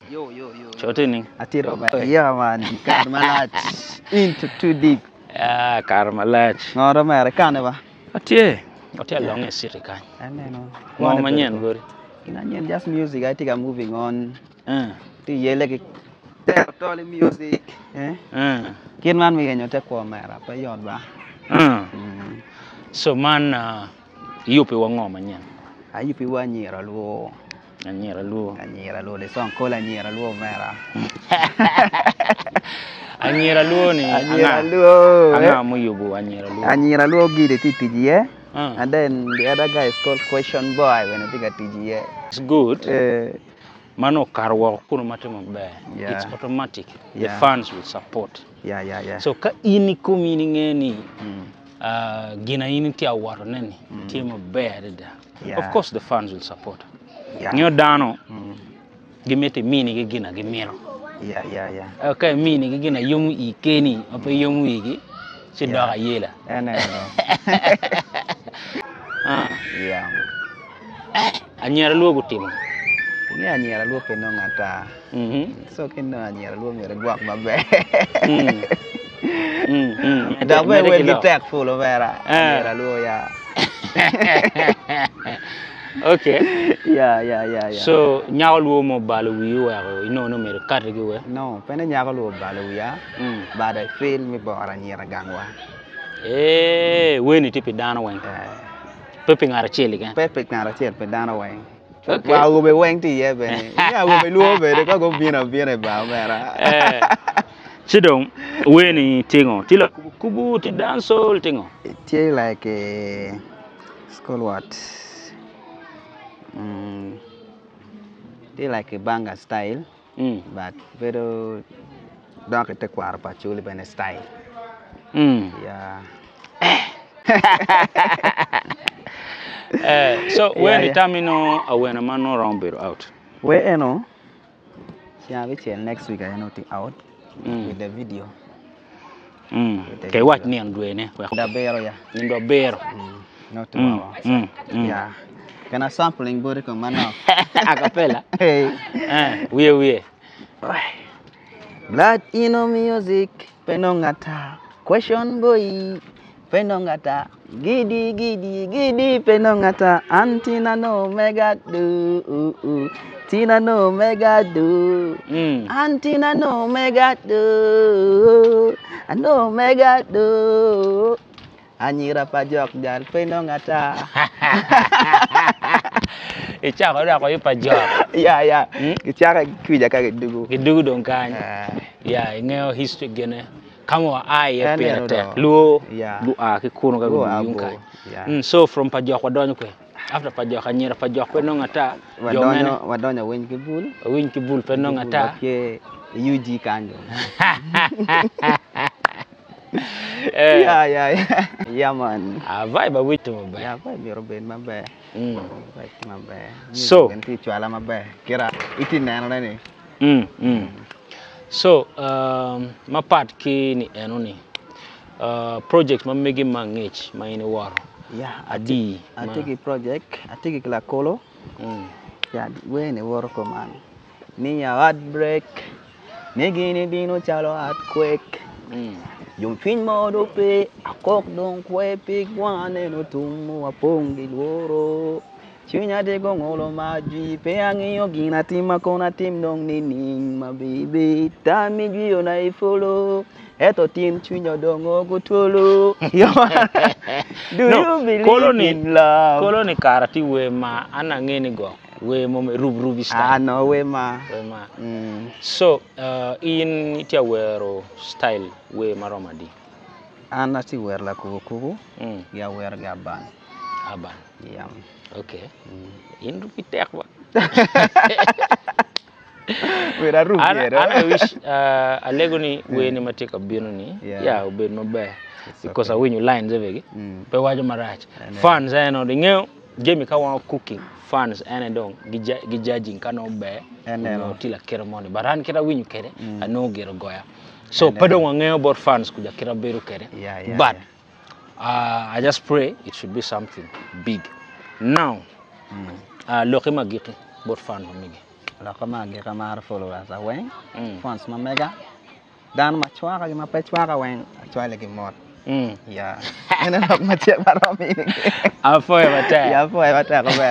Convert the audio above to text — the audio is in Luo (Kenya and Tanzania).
Yo. Chotini. Atiro ba. Yeah man. Karmalat. Into too deep. Karmalat. Ngoro mere kane ba. Atie long e siri kan. Aneno. Ngoma manyen gori. Kinanyen just music. I think I'm moving on. Ti yele ki totally music. Kin man mi genyo te kwa mera pa yod ba. So man yupi wa ngoma nyen. Ayupi wa nyira luo. Anyira luo. The song called Anyira luo mera. Anyira luo ni. Anyira luo. Anga mo yubu Anyira luo. Anyira luo gide ti TGA. And then the other guy is called Question Boy when I think at TGA. It's good. Mano karwa kuno matemo be. It's automatic. The fans will support. Yeah. So ka ini kumini ngeni gina ini ti awaro neni timo be da. Of course the fans will support. Nyo dano gimete mini ge gina gimiro. Yeah. Okay, mini ge gina yomu ikeni ope yomu igi si doga yela. Yeah. Anyira luo gutimo. Ini Anyira luo peno ngata. So kino Anyira luo mere guak mabe. That way when you take full of era. Anyira luo ya. Okay. Yeah. So nyago luo mo balu wi wa ino no mere katre gi we. No, pene nyago luo balu ya. But I feel me bora Anyira gangwa. Weni tipi dana weng. Pepe ngara cheli kan. Pepe ngara cheli pe dana weng. Wa go be weng ti ye be. Ya go be luo be ko go bina ba mera. Chidong weni tingo. Tila kubu ti dancehall tingo. It's like it's called what? They like a banga style, but very dark at the quarter patchouli by style. Yeah. So when the time when a man no round out. Where you know? Yeah, next week I know out with the video. Okay, what ni andwene? Da bero ya. Ndo bero. Not tomorrow. Yeah. Can I sampling body come now? Acapella. Hey. We. Blood ino music penongata. Question boy penongata. Gidi penongata. Antina no mega do. Tina no mega do. Antina no mega do. No mega do. Anyira pajok jal penongata. Ichaka da ko pajok. Yeah. Ichaka kuja ka gidugu. Gidugu don kan. Yeah, ngeo history gene. Kamo ai ya pera luo. Lu ki kuno ka gidugu kan. So from pajok wadonyo ko. After pajok anyira pajok penongata. Wadonyo win ki bul penongata. Ke UG kanjo. Yeah, man. Vibe with him. Yeah, vibe Robin mabe. So, chuala mabe. Kira iti nano nani. So, ma part ki ni enoni. Project ma megi mangich ma ini waro. Yeah, I take a project. I take a kolo. Yeah, we ni waro ko man. Ni ya heartbreak. Negi ni dino chalo earthquake. Yung fin mo do pe akok dong kwe pig wane no tumu apong diloro chunya de gongolo maji pe angio gina tima kona tim dong nining ma baby tami gio na ifolo eto tim chunya dong ogutolo do you believe in love koloni karati we ma anangeni go we mo rubi style no we ma So in itia wero style we maromadi ana ti wer la kuku ya wer gaban yeah okay in rubi tek ba we ra rubi I wish alegoni we ni matika bino ni ya oben mabe because I win you lines evegi pe wajo marach fans no de ngeo Jamie kawa cooking fans ene dong gijajing kano be no tila ceremony baran kira winyu kere ano gero goya so pado ngeo about fans kuja kira beru kere but I just pray it should be something big now loke magiki about fan migi Lo kamagi kamar followers aweng. Fans ma mega. Dan ma chwaka ma pe chwaka weng chwa lagi mot. Ya. Ene nok ma che baromi. Afo e bata. Ya fo e bata ko ba.